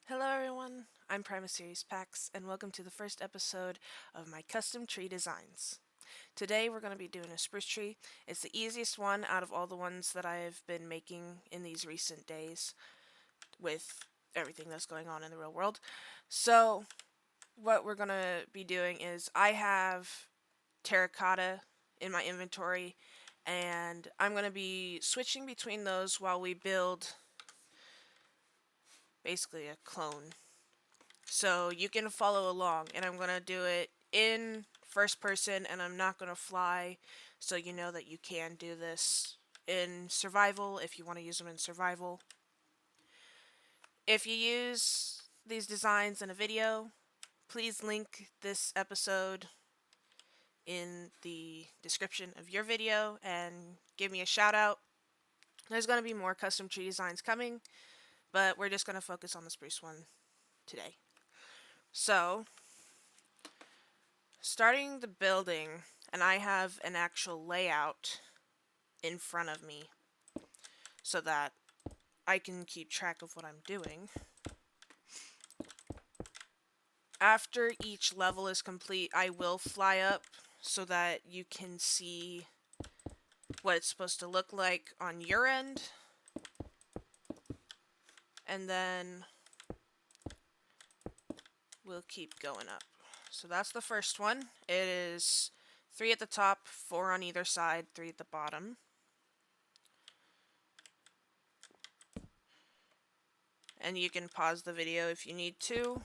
Hello everyone, I'm Prima Series Pax, and welcome to the first episode of my custom tree designs. Today we're going to be doing a spruce tree. It's the easiest one out of all the ones that I've been making in these recent days with everything that's going on in the real world. So what we're going to be doing is I have terracotta in my inventory, and I'm going to be switching between those while we build basically a clone. So you can follow along, and I'm going to do it in first person, and I'm not going to fly, so you know that you can do this in survival if you want to use them in survival. If you use these designs in a video, please link this episode in the description of your video and give me a shout out. There's going to be more custom tree designs coming, but we're just going to focus on the spruce one today. So, starting the building, and I have an actual layout in front of me so that I can keep track of what I'm doing. After each level is complete, I will fly up so that you can see what it's supposed to look like on your end. And then we'll keep going up. So that's the first one. It is 3 at the top, 4 on either side, 3 at the bottom. And you can pause the video if you need to.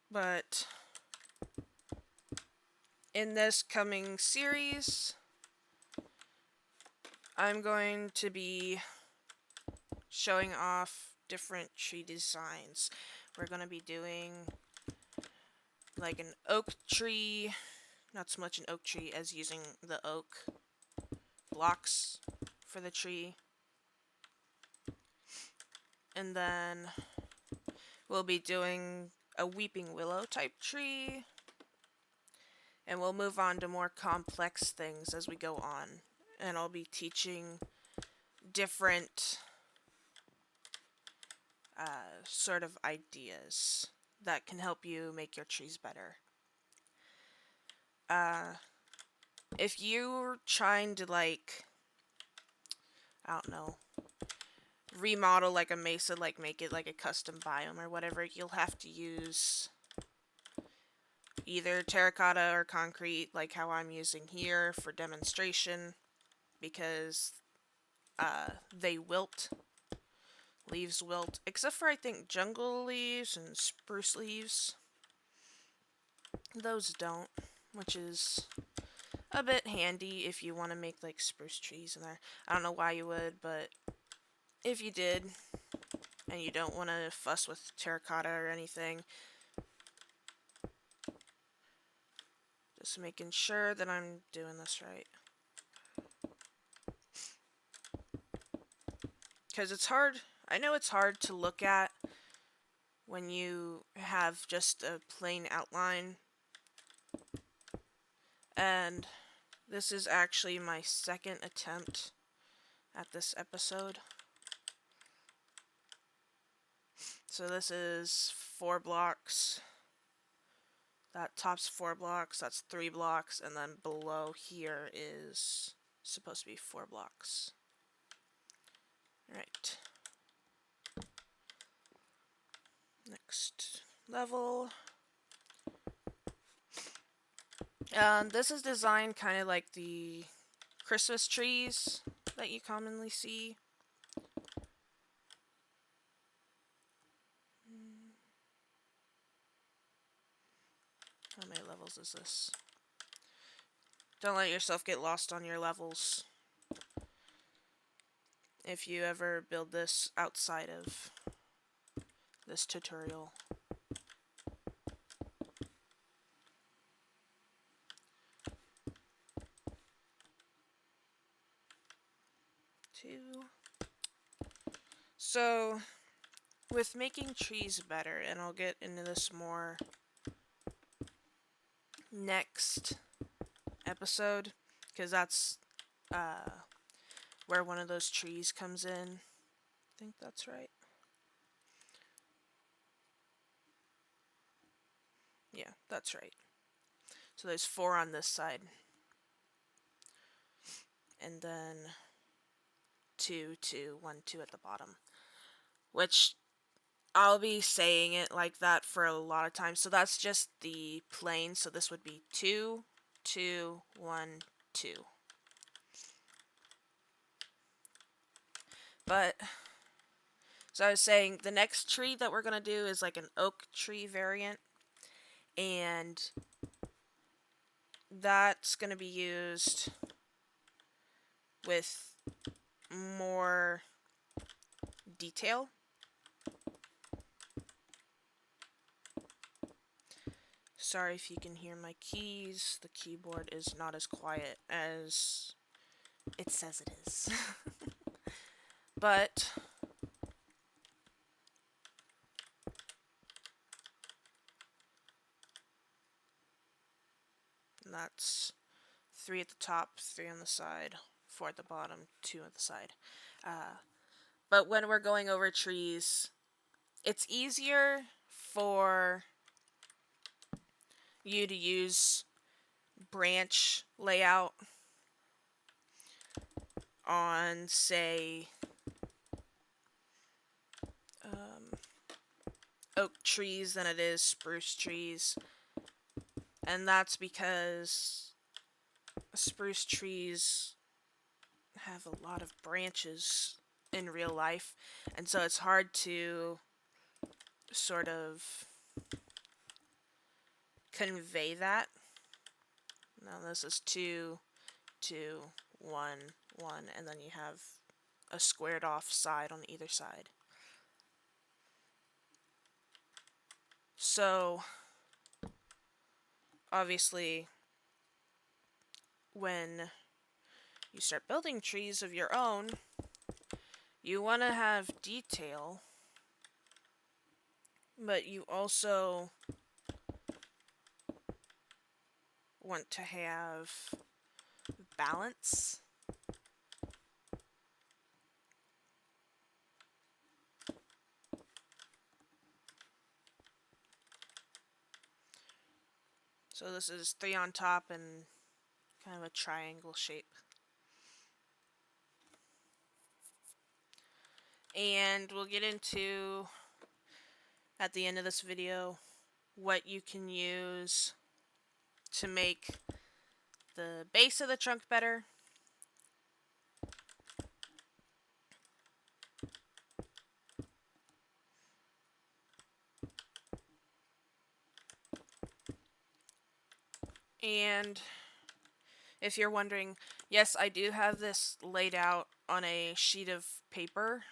But in this coming series, I'm going to be showing off different tree designs. We're going to be doing like an oak tree, not so much an oak tree as using the oak blocks for the tree. And then we'll be doing a weeping willow type tree. And we'll move on to more complex things as we go on. And I'll be teaching different sort of ideas that can help you make your trees better. If you're trying to, like, I don't know, remodel like a mesa, like make it like a custom biome or whatever, you'll have to use either terracotta or concrete, like how I'm using here for demonstration, because they wilt. Leaves wilt, except for I think jungle leaves and spruce leaves. Those don't, which is a bit handy if you want to make like spruce trees in there. I don't know why you would, but if you did, and you don't want to fuss with terracotta or anything, just making sure that I'm doing this right. Because it's hard, I know it's hard to look at when you have just a plain outline. And this is actually my second attempt at this episode. So this is 4 blocks. That top's 4 blocks, that's 3 blocks, and then below here is supposed to be 4 blocks. Alright. Next level. This is designed kind of like the Christmas trees that you commonly see. How many levels is this? Don't let yourself get lost on your levels if you ever build this outside of this tutorial. So, with making trees better, and I'll get into this more next episode, because that's where one of those trees comes in. think that's right. Yeah, that's right. So there's 4 on this side. And then 2, 2, 1, 2 at the bottom. Which I'll be saying it like that for a lot of times. So that's just the plane. So this would be 2, 2, 1, 2. But, so I was saying, the next tree that we're going to do is like an oak tree variant. And that's going to be used with more detail. Sorry if you can hear my keys. The keyboard is not as quiet as it says it is. But that's 3 at the top, 3 on the side, 4 at the bottom, 2 at the side. But when we're going over trees, it's easier for you to use branch layout on, say, oak trees than it is spruce trees. And that's because spruce trees have a lot of branches in real life, and so it's hard to sort of convey that. Now this is 2, 2, 1, 1, and then you have a squared off side on either side. So obviously when you start building trees of your own, you want to have detail, but you also want to have balance. So this is 3 on top and kind of a triangle shape. And we'll get into, at the end of this video, what you can use to make the base of the trunk better. And if you're wondering, yes, I do have this laid out on a sheet of paper.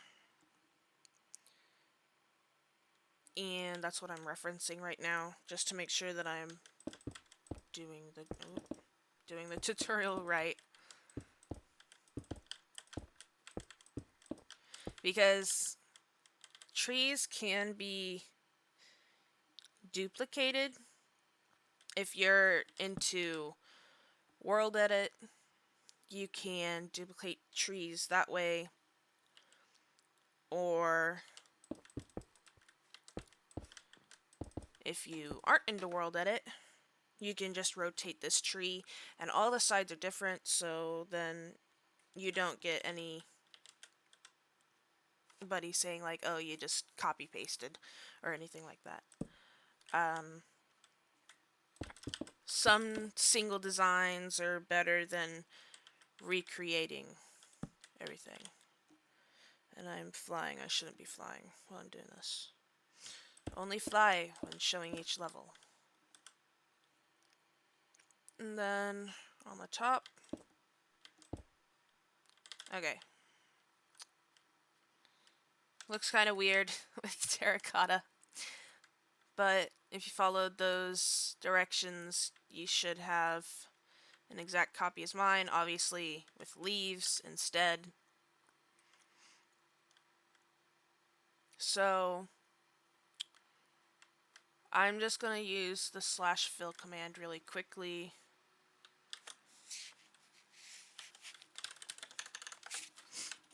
And that's what I'm referencing right now, just to make sure that I'm doing the tutorial right. Because trees can be duplicated. If you're into world edit, you can duplicate trees that way. Or if you aren't into world edit, you can just rotate this tree and all the sides are different, so then you don't get anybody saying like, oh, you just copy pasted or anything like that. Some single designs are better than recreating everything. And I'm flying. I shouldn't be flying while I'm doing this. Only fly when showing each level. And then on the top. Okay. Looks kind of weird with terracotta. But if you followed those directions, you should have an exact copy as mine, obviously with leaves instead. So I'm just going to use the /fill command really quickly.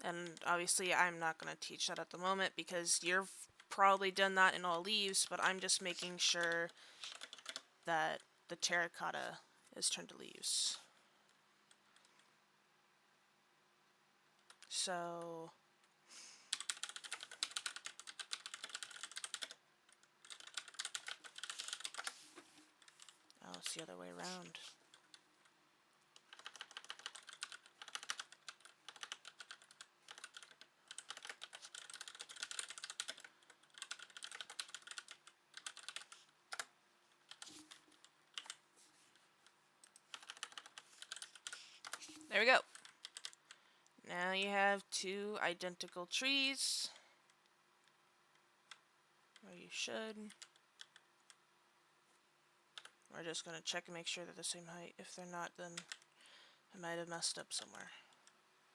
And obviously I'm not going to teach that at the moment because you've probably done that in all leaves, but I'm just making sure that the terracotta is turned to leaves. So oh, it's the other way around. There we go. Now you have two identical trees. Or you should. We're just going to check and make sure they're the same height. If they're not, then I might have messed up somewhere.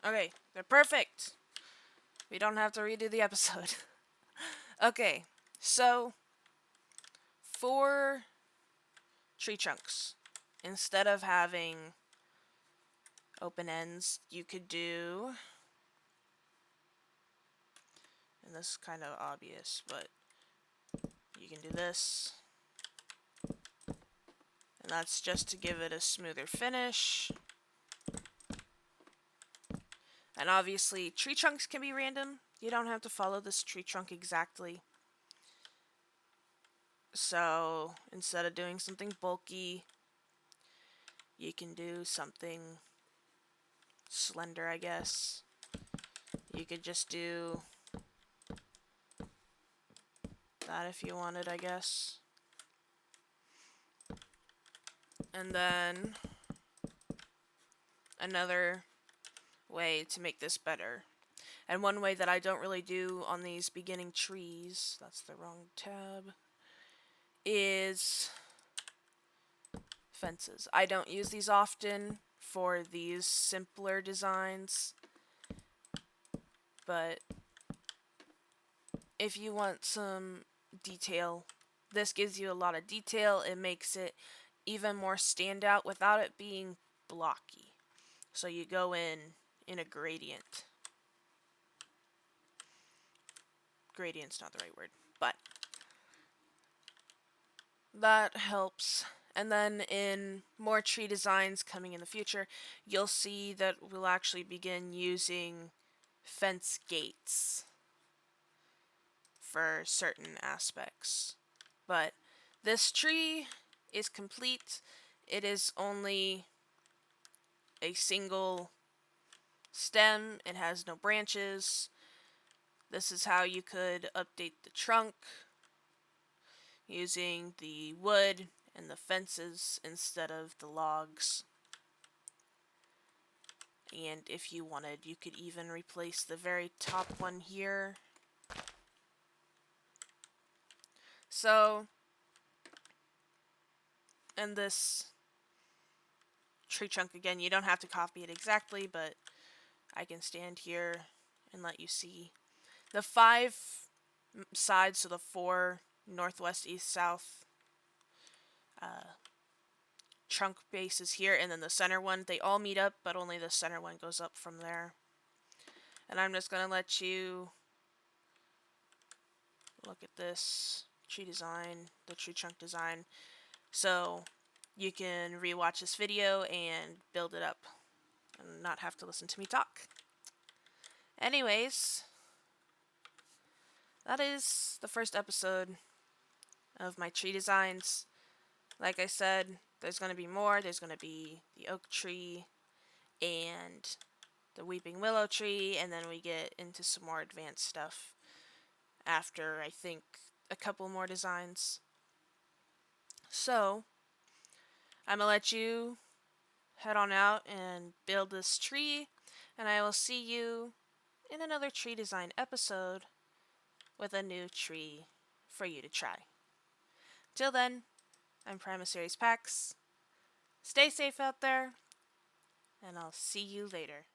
Okay, they're perfect. We don't have to redo the episode. Okay, so for tree trunks, instead of having open ends, you could do, and this is kind of obvious, but you can do this. And that's just to give it a smoother finish. And obviously, tree trunks can be random. You don't have to follow this tree trunk exactly. So, instead of doing something bulky, you can do something slender, I guess. You could just do that if you wanted, I guess. And then another way to make this better, and one way that I don't really do on these beginning trees, that's the wrong tab, is fences. I don't use these often for these simpler designs, but if you want some detail, this gives you a lot of detail. It makes it even more standout without it being blocky. So you go in a gradient. Gradient's not the right word, but that helps. And then in more tree designs coming in the future, you'll see that we'll actually begin using fence gates for certain aspects. But this tree is complete. It is only a single stem. It has no branches. This is how you could update the trunk using the wood and the fences instead of the logs. And if you wanted, you could even replace the very top one here. So, and this tree trunk again, you don't have to copy it exactly, but I can stand here and let you see. The 5 sides, so the 4 northwest, east, south trunk bases here, and then the center one, they all meet up, but only the center one goes up from there. And I'm just going to let you look at this tree design, the tree trunk design, so you can rewatch this video and build it up and not have to listen to me talk. Anyways, that is the first episode of my tree designs. Like I said, there's going to be more. There's going to be the oak tree and the weeping willow tree, and then we get into some more advanced stuff after, I think, a couple more designs. So, I'm going to let you head on out and build this tree, and I will see you in another tree design episode with a new tree for you to try. Till then, I'm Primus Series Pax. Stay safe out there, and I'll see you later.